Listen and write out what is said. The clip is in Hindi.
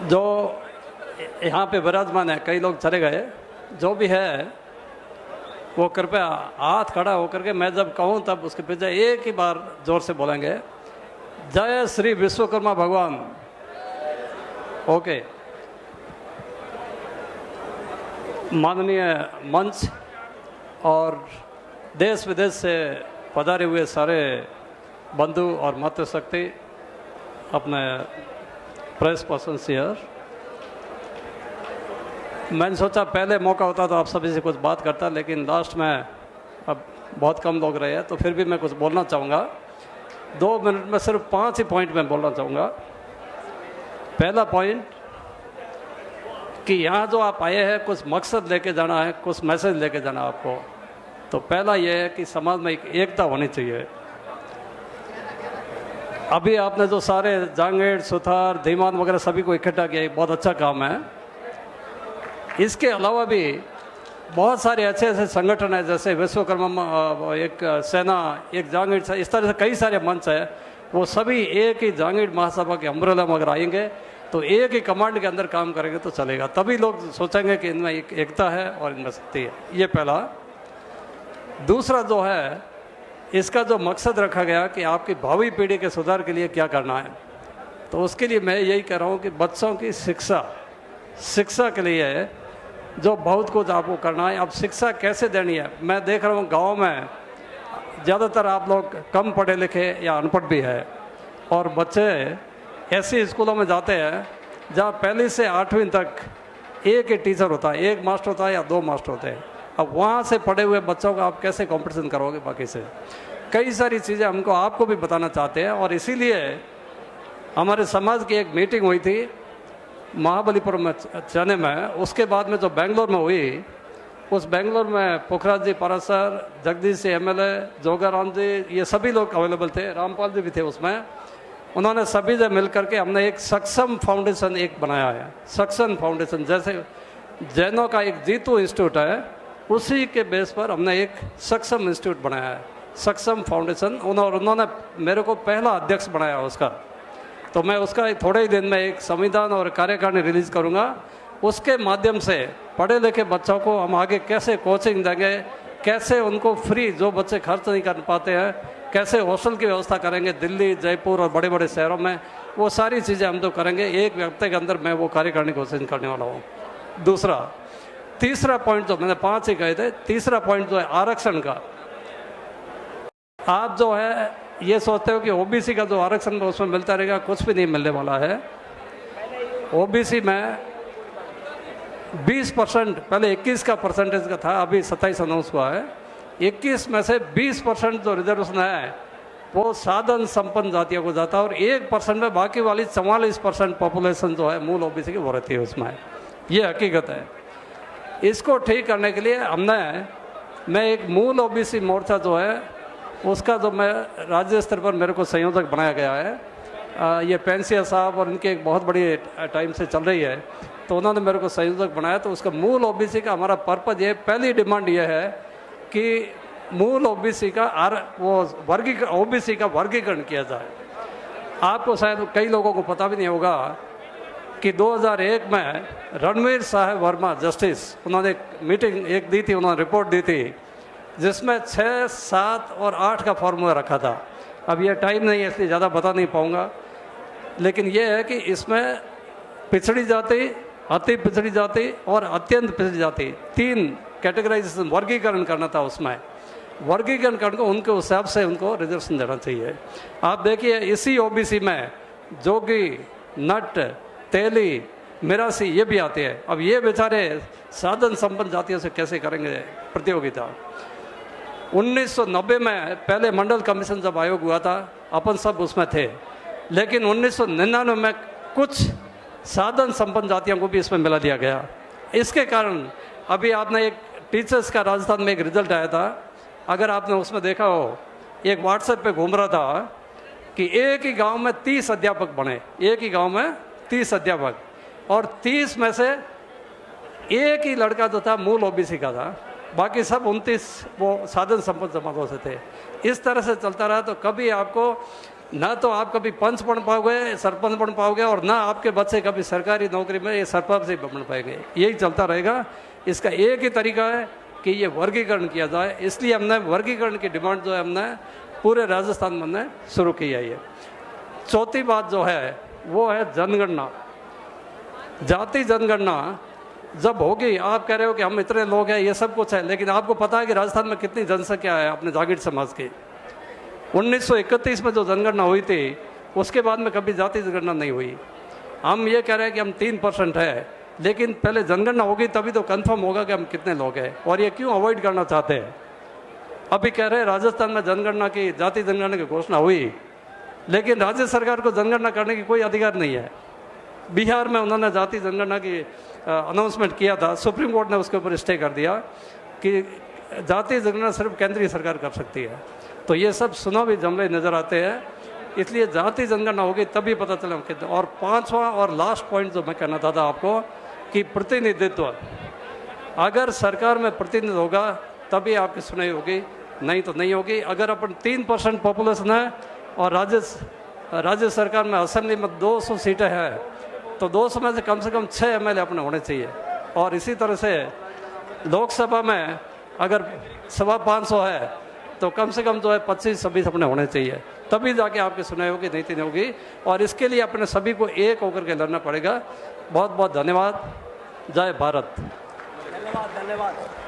जो यहाँ पे विराजमान है, कई लोग चले गए, जो भी है वो कृपया हाथ खड़ा होकर के मैं जब कहूँ तब उसके पीछे एक ही बार जोर से बोलेंगे, जय श्री विश्वकर्मा भगवान। ओके। माननीय मंच और देश विदेश से पधारे हुए सारे बंधु और मातृशक्ति, अपने प्रेस पर्सन हियर, मैंने सोचा पहले मौका होता तो आप सभी से कुछ बात करता, लेकिन लास्ट में अब बहुत कम लोग रहे हैं, तो फिर भी मैं कुछ बोलना चाहूँगा। 2 मिनट में सिर्फ 5 ही पॉइंट में बोलना चाहूँगा। पहला पॉइंट कि यहाँ जो आप आए हैं कुछ मकसद लेके जाना है, कुछ मैसेज लेके जाना आपको। तो पहला ये है कि समाज में एक एकता होनी चाहिए। अभी आपने जो सारे जांगेड़, सुथार, धीमान वगैरह सभी को इकट्ठा किया, बहुत अच्छा काम है। इसके अलावा भी बहुत सारे अच्छे ऐसे संगठन हैं, जैसे विश्वकर्मा एक सेना, एक जांगीड़, इस तरह से कई सारे मंच है। वो सभी एक ही जांगीड़ महासभा के अम्ब्रेला में अगर आएंगे तो एक ही कमांड के अंदर काम करेंगे तो चलेगा, तभी लोग सोचेंगे कि इनमें एक एकता है और इनमें शक्ति है। ये पहला। दूसरा जो है, इसका जो मकसद रखा गया कि आपकी भावी पीढ़ी के सुधार के लिए क्या करना है, तो उसके लिए मैं यही कह रहा हूँ कि बच्चों की शिक्षा के लिए जो बहुत कुछ आपको करना है। अब शिक्षा कैसे देनी है, मैं देख रहा हूँ गांव में ज़्यादातर आप लोग कम पढ़े लिखे या अनपढ़ भी है, और बच्चे ऐसे स्कूलों में जाते हैं जहाँ पहली से 8वीं तक एक ही टीचर होता है, एक मास्टर होता है या 2 मास्टर होते हैं। अब वहाँ से पढ़े हुए बच्चों का आप कैसे कंपटीशन करोगे बाकी से? कई सारी चीज़ें हमको आपको भी बताना चाहते हैं, और इसीलिए हमारे समाज की एक मीटिंग हुई थी महाबलीपुरम में, चेन्नई में। उसके बाद में जो बेंगलोर में हुई, उस बेंगलोर में पुखराज जी पारासर, जगदीश जी MLA, जोगाराम जी, ये सभी लोग अवेलेबल थे, रामपाल जी भी थे उसमें। उन्होंने सभी से मिल करके हमने एक सक्षम फाउंडेशन एक बनाया है। सक्षम फाउंडेशन जैसे जैनों का एक जीतू इंस्टीट्यूट है, उसी के बेस पर हमने एक सक्षम इंस्टीट्यूट बनाया है, सक्षम फाउंडेशन। उन्होंने मेरे को पहला अध्यक्ष बनाया उसका, तो मैं उसका थोड़े ही दिन में एक संविधान और कार्यकारिणी रिलीज करूँगा। उसके माध्यम से पढ़े लिखे बच्चों को हम आगे कैसे कोचिंग देंगे, कैसे उनको फ्री, जो बच्चे खर्च नहीं कर पाते हैं, कैसे हॉस्टल की व्यवस्था करेंगे दिल्ली, जयपुर और बड़े बड़े शहरों में, वो सारी चीज़ें हम तो करेंगे। एक व्यक्ति के अंदर मैं वो कार्यकारिणी घोषित करने वाला हूँ। तीसरा पॉइंट जो मैंने 5 ही कहे थे, तीसरा पॉइंट जो है आरक्षण का। आप जो है ये सोचते हो कि ओबीसी का जो आरक्षण है उसमें मिलता रहेगा, कुछ भी नहीं मिलने वाला है। ओबीसी में 20%, पहले 21 का परसेंटेज का था, अभी 27 अनाउंस हुआ है। 21 में से 20% जो रिजर्वेशन है वो साधन संपन्न जातियों को जाता है, और 1% में बाकी वाली 44% पॉपुलेशन जो है मूल ओबीसी की वो रहती है उसमें। ये हकीकत है। इसको ठीक करने के लिए मैं एक मूल ओबीसी मोर्चा जो है उसका जो मैं राज्य स्तर पर मेरे को संयोजक बनाया गया है। ये पेंसिया साहब और इनके एक बहुत बड़ी टाइम से चल रही है, तो उन्होंने मेरे को संयोजक बनाया। तो उसका मूल ओबीसी का हमारा पर्पज ये, पहली डिमांड ये है कि मूल ओबीसी का ओबीसी का वर्गीकरण किया जाए। आपको शायद कई लोगों को पता भी नहीं होगा कि 2001 में रणवीर साहब वर्मा जस्टिस, उन्होंने एक मीटिंग एक दी थी, उन्होंने रिपोर्ट दी थी जिसमें 6, 7 और 8 का फॉर्मूला रखा था। अब ये टाइम नहीं है इसलिए ज़्यादा बता नहीं पाऊँगा, लेकिन ये है कि इसमें पिछड़ी जाति, अति पिछड़ी जाति और अत्यंत पिछड़ी जाति, 3 कैटेगराइजेशन, वर्गीकरण करना था उसमें। वर्गीकरण करके उनके हिसाब से उनको रिजर्वेशन देना चाहिए। आप देखिए इसी ओबीसी में जोगी, नट, तेली, मिरासी ये भी आते हैं। अब ये बेचारे साधन संपन्न जातियों से कैसे करेंगे प्रतियोगिता? 1990 में पहले मंडल कमीशन जब आयोग हुआ था, अपन सब उसमें थे, लेकिन 1999 में कुछ साधन संपन्न जातियों को भी इसमें मिला दिया गया। इसके कारण अभी आपने एक टीचर्स का राजस्थान में एक रिजल्ट आया था, अगर आपने उसमें देखा हो, एक व्हाट्सएप पे घूम रहा था कि एक ही गांव में 30 अध्यापक बने, एक ही गांव में 30 अध्यापक, और 30 में से एक ही लड़का जो था मूल ओबीसी का था, बाकी सब 29 वो साधन संपन्न जमातों से थे। इस तरह से चलता रहा तो कभी आपको ना तो आप कभी पंच बन पाओगे, सरपंच बन पाओगे, और ना आपके बच्चे कभी सरकारी नौकरी में ये सरपंच ही बन पाएंगे। यही चलता रहेगा। इसका एक ही तरीका है कि ये वर्गीकरण किया जाए। इसलिए हमने वर्गीकरण की डिमांड जो है हमने पूरे राजस्थान में हमने शुरू की है। ये चौथी बात जो है वो है जनगणना। जाति जनगणना जब होगी, आप कह रहे हो कि हम इतने लोग हैं, ये सब कुछ है, लेकिन आपको पता है कि राजस्थान में कितनी जनसंख्या है अपने जागीर समाज की। 1931 में जो जनगणना हुई थी उसके बाद में कभी जाति जनगणना नहीं हुई। हम ये कह रहे हैं कि हम 3% है, लेकिन पहले जनगणना होगी तभी तो कंफर्म होगा कि हम कितने लोग हैं। और ये क्यों अवॉइड करना चाहते हैं? अभी कह रहे हैं राजस्थान में जनगणना की, जाति जनगणना की घोषणा हुई, लेकिन राज्य सरकार को जनगणना करने की कोई अधिकार नहीं है। बिहार में उन्होंने जाति जनगणना की अनाउंसमेंट किया था, सुप्रीम कोर्ट ने उसके ऊपर स्टे कर दिया कि जाति जनगणना सिर्फ केंद्रीय सरकार कर सकती है। तो ये सब चुनावी जुमले नज़र आते हैं। इसलिए जाति जनगणना होगी तभी पता चला कितने। और पांचवा और लास्ट पॉइंट जो मैं कहना चाहता आपको कि प्रतिनिधित्व, अगर सरकार में प्रतिनिधित्व होगा तभी आपकी सुनाई होगी, नहीं तो नहीं होगी। अगर अपन 3% पॉपुलेशन है और राज्य सरकार में असेंबली में 200 सीटें हैं, तो 200 में से कम 6 MLA अपने होने चाहिए। और इसी तरह से लोकसभा में अगर 550 है तो कम से कम जो है 25-26 अपने होने चाहिए, तभी जाके आपकी सुनाई होगी, नहीं तो नहीं होगी। और इसके लिए अपने सभी को एक होकर के लड़ना पड़ेगा। बहुत बहुत धन्यवाद। जय भारत। धन्यवाद।